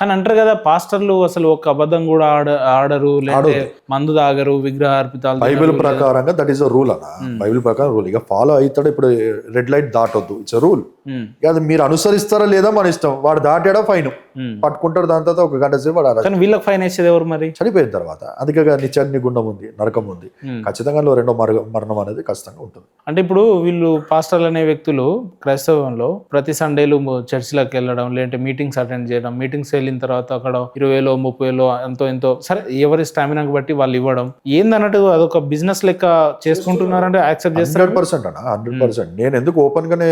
కానీ అంటారు కదా పాస్టర్లు అసలు ఒక అబద్ధం కూడా ఆడరు, లేదంటే మందు తాగరు, విగ్రహార్పితాలు. బైబిల్ ప్రకారంగా దట్ ఈస్ అ రూల్ అన్న. బైబిల్ ప్రకారం రూల్. ఇక ఫాలో అవుతాడు. ఇప్పుడు రెడ్ లైట్ దాటొద్దు, ఇట్స్ అ రూల్. అది మీరు అనుసరిస్తారా లేదా మన ఇష్టం. వాడు దాటాడా ఫైన్ పట్టుకుంటాడు. దాని తర్వాత ఒక గంట సేపు వాడు కానీ వీళ్ళకి ఫైన్ వేసేది ఎవరు మరి? చనిపోయిన తర్వాత. అందుకే నిత్యాగ్ని గుండం ఉంది, నరకం ఉంది. ఖచ్చితంగా రెండో మరణం అనేది ఖచ్చితంగా ఉంటుంది. అంటే ఇప్పుడు వీళ్ళు పాస్టర్లు అనే వ్యక్తులు క్రైస్తవంలో ప్రతి సండేలు చర్చిలకు వెళ్ళడం, లేదంటే మీటింగ్స్ అటెండ్ చేయడం, మీటింగ్స్ వెళ్ళిన తర్వాత అక్కడ 20,000 30,000 ఎంతో సరే ఎవరి స్టామినాకి బట్టి వాళ్ళు ఇవ్వడం ఏందన్నట్టు అదొక బిజినెస్ లెక్క చేసుకుంటున్నారంటే యాక్సెప్ట్ చేస్తారు. 100% అన్న, 100%. నేను ఎందుకు ఓపెన్ గానే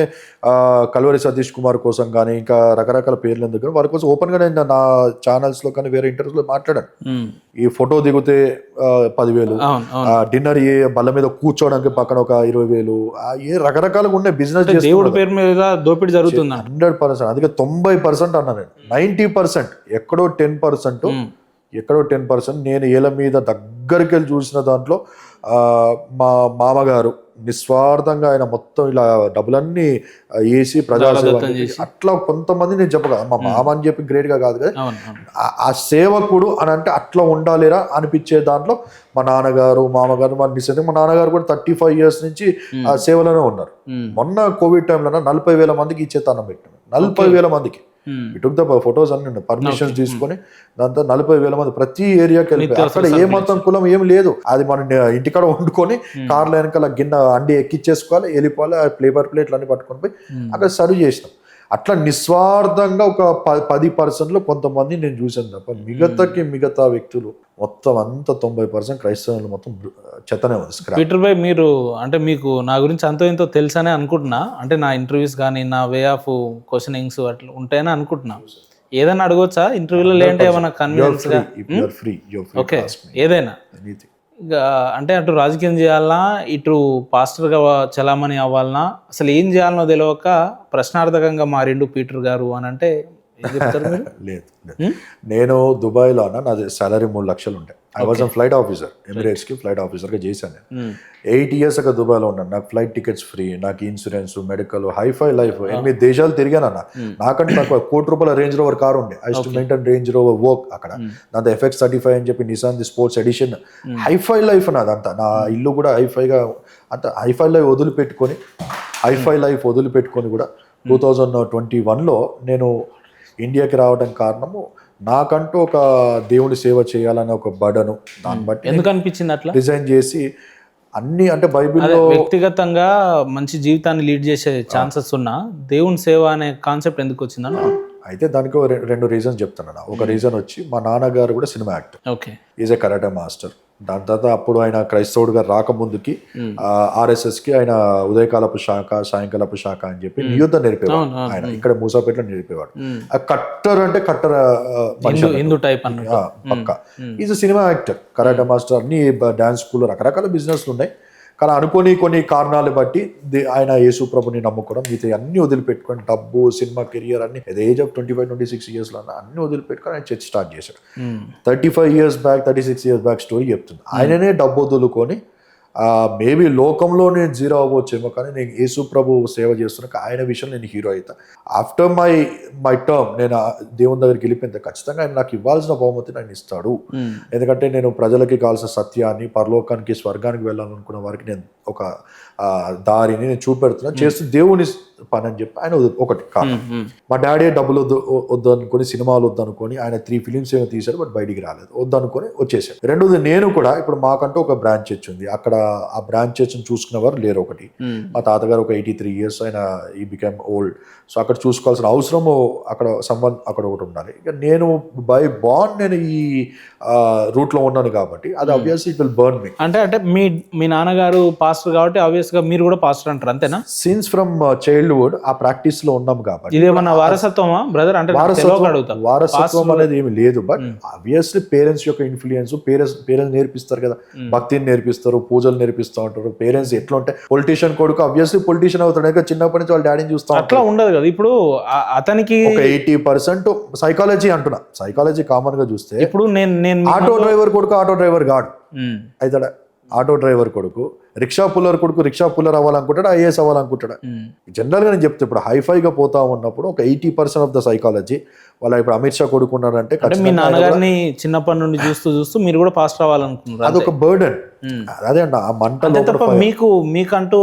కల్వరి సతీష్ కుమార్ కోసం కానీ ఇంకా రకరకాల పేర్లు ఎందుకు వారి కోసం ఓపెన్ గా నేను నా ఛానల్స్ లో కానీ వేరే ఇంటర్వ్యూస్ లో మాట్లాడాను. ఈ ఫోటో దిగితే 10,000, డిన్నర్ ఏ బల్ల మీద కూర్చోవడానికి పక్కన ఒక 20,000, ఏ రకరకాలుగా ఉన్నాయి బిజినెస్. దేవుడి పేరు మీద దోపిడీ జరుగుతుంది 100%. అందుకే 90% అన్నా నేను. 90% ఎక్కడో 10% నేను ఏళ్ళ మీద దగ్గరికి వెళ్ళి చూసిన దాంట్లో మా మామగారు నిస్వార్థంగా ఆయన మొత్తం ఇలా డబ్బులన్నీ వేసి ప్రజాసేవ అట్లా కొంతమంది నేను చెప్పగా మా మామ అని చెప్పి గ్రేట్ గా కాదు కదా, ఆ సేవకుడు అని అంటే అట్లా ఉండాలిరా అనిపించే దాంట్లో మా నాన్నగారు మామగారు మా నాన్నగారు కూడా 35 years నుంచి ఆ సేవలోనే ఉన్నారు. మొన్న కోవిడ్ టైంలో 40,000 మందికి ఇచ్చేతనం పెట్టాను. 40,000 మందికి ఇటుక్ ద ఫొటోస్ అన్ని పర్మిషన్స్ తీసుకొని దాంతో 40,000 మంది ప్రతి ఏరియాకి వెళ్ళి అక్కడ ఏ మొత్తం కులం ఏం లేదు. అది మనం ఇంటికాడ వండుకొని కార్ల వెనకాల గిన్నె అండి ఎక్కిచ్చేసుకోవాలి, వెళ్ళిపోవాలి, ప్లేట్లు అన్ని పట్టుకొని పోయి అక్కడ సర్వ్ చేసినాం. అట్లా నిస్వార్థంగా ఒక 10% కొంతమంది నేను చూసాను తప్ప మిగతా వ్యక్తులు మొత్తం అంతా 90% క్రైస్తవులు మొత్తం చెత్తనే ఉంది. పీటర్ భాయ్, మీరు అంటే మీకు నా గురించి అంతో ఎంతో తెలుసనే అనుకుంటున్నా. అంటే నా ఇంటర్వ్యూస్ కానీ నా వే ఆఫ్ క్వశ్చనింగ్స్ అట్లా ఉంటాయని అనుకుంటున్నా. ఏదైనా అడగొచ్చా ఇంటర్వ్యూలో? లేదంటే ఏమన్నా కన్వీనియన్స్ గా? ఓకే, ఏదైనా. అంటే అటు రాజకీయం చేయాలన్నా, ఇటు పాస్టర్గా చలామణి అవ్వాలన్నా, అసలు ఏం చేయాలనో తెలియక ప్రశ్నార్థకంగా మారిండు పీటర్ గారు అని అంటే లేదు. నేను దుబాయ్లో నాది సాలరీ 3 లక్షలు ఉంటాయి. I was flight officer, Emirates కి ఫ్లైట్ ఆఫీసర్గా చేశాను నేను. 8 years అక్కడ దుబాయ్లో ఉన్నాను. నాకు ఫ్లైట్ టికెట్స్ ఫ్రీ, నాకు ఇన్సూరెన్స్, మెడికల్, హైఫై లైఫ్. 8 దేశాలు తిరిగానన్న. నాకంటే నాకు ₹1,00,00,000 రేంజ్ రోవర్ కార్ ఉండే. I to maintain Range Rover work అక్కడ. దాంతో FX35 అని చెప్పి Nissan the sports edition, hi-fi life నాదంతా. నా ఇల్లు కూడా హైఫైగా, అంత హైఫై లైఫ్ వదిలిపెట్టుకొని కూడా 2021లో నేను ఇండియాకి రావడం కారణము నాకంటూ ఒక దేవుడి సేవ చేయాలనే ఒక బడను. దాన్ని బట్టి ఎందుకు అనిపించింది అట్లా డిజైన్ చేసి అన్ని అంటే బైబిల్లో వ్యక్తిగతంగా మంచి జీవితాన్ని లీడ్ చేసే ఛాన్సెస్ ఉన్నా దేవుని సేవ అనే కాన్సెప్ట్ ఎందుకు వచ్చిందని? అయితే దానికి 2 రీజన్స్ చెప్తాను. ఒక రీజన్ వచ్చి మా నాన్నగారు కూడా cinema actor, is a karate master. దాని తర్వాత అప్పుడు ఆయన క్రైస్తవుడుగా రాకముందుకి RSS కి ఆయన ఉదయకాలపు శాఖ, సాయంకాలపు శాఖ అని చెప్పి నియుద్ధం నేర్పేవాడు. ఆయన ఇక్కడ మూసాపేటలో నేర్పేవాడు. కట్టర్ అంటే కట్టర్ హిందూ టైప్ పక్క. Is cinema actor, karate master, అన్ని డాన్స్ స్కూల్, రకరకాల బిజినెస్లు ఉన్నాయి. కానీ అనుకోని కొన్ని కారణాలు బట్టి ఆయన యేసు ప్రభుని నమ్ముకోవడం, మిగతా అన్ని వదిలిపెట్టుకొని డబ్బు, సినిమా కెరియర్ అన్ని ఏజ్ ఆఫ్ 25-26 years అన్ని వదిలిపెట్టుకొని ఆయన చర్చ్ స్టార్ట్ చేశాడు. 36 years బ్యాక్ స్టోరీ చెప్తుంది. ఆయననే డబ్బు వదులుకొని మేబీ లోకంలో నేను జీరో అవ్వచ్చేమో, కానీ నేను యేసు ప్రభు సేవ చేస్తున్నాక ఆయన విషయంలో నేను హీరో అవుతా. ఆఫ్టర్ మై టర్మ్ నేను దేవుని దగ్గరికి వెళ్ళిపోయింది. ఖచ్చితంగా ఆయన నాకు ఇవ్వాల్సిన బహుమతిని ఆయన ఇస్తాడు. ఎందుకంటే నేను ప్రజలకి కావాల్సిన సత్యాన్ని, పరలోకానికి, స్వర్గానికి వెళ్ళాలనుకున్న వారికి నేను ఒక దారిని నేను చూపెడుతున్నా, చేస్తూ దేవుని పని అని చెప్పి ఆయన ఒకటి కారణం. మా డాడీ డబ్బులు వద్దనుకొని, సినిమాలు వద్దనుకొని ఆయన 3 films ఏమో తీశాడు, బట్ బయటికి రాలేదు, వద్దనుకొని వచ్చేసాడు. రెండోది నేను కూడా ఇప్పుడు మాకంటూ ఒక బ్రాంచ్ చర్చ్ ఉంది. అక్కడ ఆ బ్రాంచ్ చర్చ్ని చూసుకునే వారు లేరు. ఒకటి మా తాతగారు ఒక 83 years, ఆయన ఈ బికమ్ ఓల్డ్. సో అక్కడ చూసుకోవాల్సిన అవసరము అక్కడ అక్కడ ఒకటి ఉండాలి. ఇక నేను బై బార్న్ నేను ఈ రూట్లో ఉన్నాను కాబట్టి అది ఆబ్వియస్లీ ఇట్ విల్ బర్న్ మీ. అంటే మీ నాన్నగారు పాస్టర్ కాబట్టి ఆబ్వియస్ గా మీరు కూడా పాస్టర్ అంటారు, అంతేనా? సిన్స్ ఫ్రమ్ చైల్డ్హుడ్ ఆ ప్రాక్టీస్ లో ఉన్నాం కాబట్టి. ఇదేమన్నా వారసత్వమా బ్రదర్? అంటే వారసత్వం అనేది ఏమి లేదు, బట్ ఆబ్వియస్లీ పేరెంట్స్ యొక్క ఇన్ఫ్లుయెన్స్. పేరెంట్స్ నేర్పిస్తారు కదా, భక్తిని నేర్పిస్తారు, పూజలు నేర్పిస్తూ ఉంటారు. పేరెంట్స్ ఎట్లా ఉంటే పొలిటీషియన్ కొడుకు ఆబ్వియస్లీ పొలిటీషియన్ అవుతాడు. ఇంకా చిన్నప్పటి నుంచి వాళ్ళ డాడీని చూస్తాం. అట్లా ఉండదు కదా. ఇప్పుడు అతనికి ఒక 80% సైకాలజీ అంటున్నా, సైకాలజీ కామన్ గా చూస్తే ఇప్పుడు నేను ఆటో డ్రైవర్ కొడుకు ఆటో డ్రైవర్ గాడు అవుతాడా? ఆటో డ్రైవర్ కొడుకు రిక్షా పుల్లర్ కొడుకు రిక్షా పుల్లర్ అవ్వాలనుకుంటాడు, ఐఏఎస్ అవ్వాలనుకుంటాడు. జనరల్గా నేను చెప్తే ఇప్పుడు హైఫైగా పోతా ఉన్నప్పుడు ఒక 80% ఆఫ్ ద సైకాలజీ వాళ్ళ ఇప్పుడు అమిత్ షా కొడుకున్నారంటే మీ నాన్నగారిని చిన్నప్పటి నుండి చూస్తూ చూస్తూ మీరు కూడా పాస్ రావాలనుకున్నారు. అదొక బర్డెన్. అదే అండి ఆ మంటలో తప్ప మీకంటూ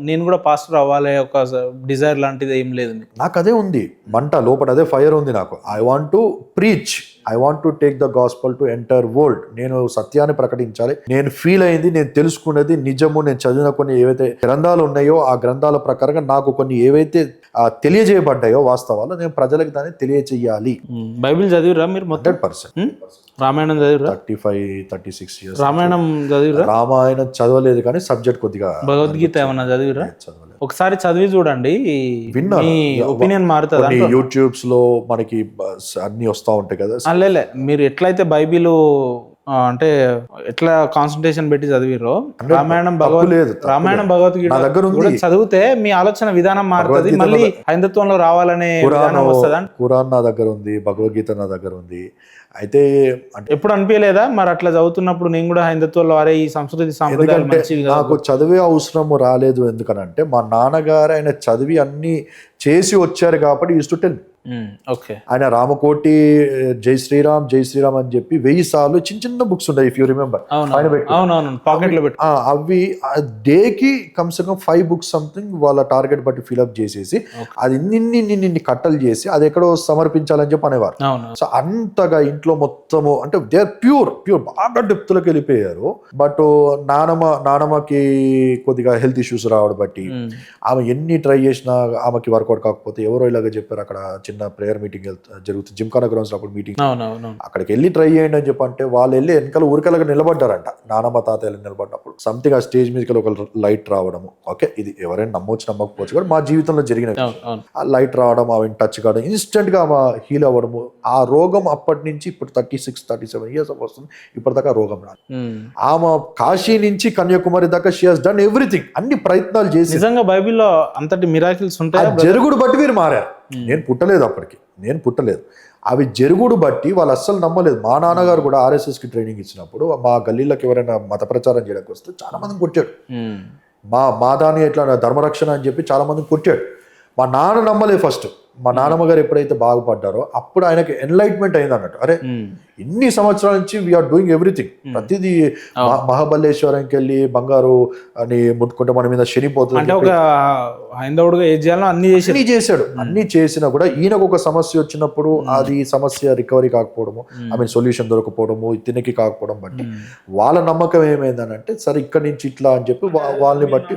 నేను కూడా పాస్ రావాలి ఒక డిజైర్ లాంటిది ఏం లేదు. నాకు అదే ఉంది మంట లోపల, అదే ఫైర్ ఉంది నాకు. I want to preach, I want to take the gospel to entire world. నేను సత్యాన్ని ప్రకటించాలి. నేను ఫీల్ అయింది, నేను తెలుసుకున్నది నిజము. నేను చదివిన కొన్ని ఏవైతే గ్రంథాలు ఉన్నాయో ఆ గ్రంథాల ప్రకారంగా నాకు కొన్ని ఏవైతే తెలియజేయబడ్డాయో వాస్తవాలు నేను ప్రజలకు దాన్ని తెలియజేయాలి. బైబిల్ చదివిరా మీరు? 100%. రామాయణం చదివిరా? 35-36 years. రామాయణం చదివిరా? రామాయణం చదవలేదు కానీ సబ్జెక్ట్ కొద్దిగా. భగవద్గీత ఏమన్నా చదివిరా? చదవలేదు. ఒకసారి చదివి చూడండి, మీ ఒపీనియన్ మారుతుంది. యూట్యూబ్స్ లో మనకి అన్ని వస్తా ఉంటాయి కదా. అల్లే మీరు ఎట్లయితే బైబిల్ అంటే ఎట్లా కాన్సన్ట్రేషన్ పెట్టి చదివిరో రామాయణం భగవద్గీత కూడా చదివితే మీ ఆలోచన విధానం మారుతుంది, మళ్ళీ హైందత్వంలో రావాలనే విధానం వస్తుంది. ఖురాన్ నా దగ్గర ఉంది, భగవద్గీత నా దగ్గర ఉంది. అయితే ఎప్పుడు అనిపించలేదా మరి అట్లా చదువుతున్నప్పుడు నేను కూడా హైందత్వంలో అరే ఈ సంస్కృతి సాంప్రదాయాలు మంచివి? నాకు చదివే అవసరం రాలేదు. ఎందుకనంటే మా నాన్నగారు ఆయన చదివి అన్ని చేసి వచ్చారు కాబట్టి యూస్ టు టెల్. ఆయన రామకోటి జై శ్రీరామ్ అని చెప్పి 1000 సార్లు చిన్న చిన్న బుక్స్ ఉన్నాయి, ఇఫ్ యూ రిమెంబర్. అవి డేకి కమ్సే కమ్ 5 books సంథింగ్ వాళ్ళ టార్గెట్ బట్టి ఫిల్అప్ చేసేసి అది ఇన్ని కట్టలు చేసి అది ఎక్కడో సమర్పించాలని చెప్పి అనేవారు. సో అంతగా ఇంట్లో మొత్తము అంటే దే ఆర్ ప్యూర్ బాగా డెప్త్లోకి వెళ్ళిపోయారు. బట్ నానమ్మకి కొద్దిగా హెల్త్ ఇష్యూస్ రావడం బట్టి ఆమె ఎన్ని ట్రై చేసినా ఆమెకి వర్కౌట్ కాకపోతే ఎవరో ఇలాగ చెప్పారు, అక్కడ చిన్న ప్రేయర్ మీటింగ్ జరుగుతుంది జిమ్ఖానా గ్రౌండ్స్ అప్పుడు మీటింగ్, అక్కడికి వెళ్ళి ట్రై చేయండి అని చెప్పి అంటే వాళ్ళు వెళ్ళి వెనకాల ఊరికలాగా నిలబడ్డారంట. నానమ్మ తాతయ్యలు నిలబడ్డప్పుడు సంథింగ్ ఆ స్టేజ్ మీదకి ఒక లైట్ రావడము. ఓకే, ఇది ఎవరైనా నమ్మొచ్చు నమ్మకపోవచ్చు కూడా మా జీవితంలో జరిగిన ఆ లైట్ రావడం, ఆమె టచ్ కావడం, ఇన్స్టెంట్ గా ఆమె హీల్ అవ్వడము. ఆ రోగం అప్పటి నుంచి ఇప్పుడు 36-37 years వస్తుంది, ఇప్పటిదాకా రోగం రాదు. ఆమె కాశీ నుంచి కన్యాకుమారి దాకా షీ హాస్ డన్ ఎవ్రీథింగ్, అన్ని ప్రయత్నాలు చేసి. నిజంగా బైబిల్లో అంతటి మిరాకిల్స్ ఉంటాయి. జరుగుడు బట్టి వీరు మారారు. నేను పుట్టలేదు అప్పటికి, అవి జరుగుడు బట్టి వాళ్ళు అస్సలు నమ్మలేదు. మా నాన్నగారు కూడా RSS కి ట్రైనింగ్ ఇచ్చినప్పుడు మా గల్లీలకు ఎవరైనా మత ప్రచారం చేయడానికి వస్తే చాలా మందిని కొట్టాడు. మా దాన్ని ఎట్లా ధర్మరక్షణ అని చెప్పి చాలా మందిని కొట్టాడు. మా నాన్న నమ్మలేదు ఫస్ట్. మా నాన్నమ్మ గారు ఎప్పుడైతే బాగుపడ్డారో అప్పుడు ఆయనకి ఎన్లైట్మెంట్ అయింది అన్నట్టు. అరే ఇన్ని సంవత్సరాల నుంచి వీఆర్ డూయింగ్ ఎవ్రీథింగ్. ప్రతిదీ మహాబలేశ్వరంకి వెళ్ళి బంగారు అని ముట్టుకుంటే మన మీద శనిపోతుంది. అన్ని చేశాడు. అన్ని చేసినా కూడా ఈయనకు ఒక సమస్య వచ్చినప్పుడు అది సమస్య రికవరీ కాకపోవడము, సొల్యూషన్ దొరకపోవడము, తినకి కాకపోవడం బట్టి వాళ్ళ నమ్మకం ఏమైందనంటే సరే ఇక్కడి నుంచి ఇట్లా అని చెప్పి వాళ్ళని బట్టి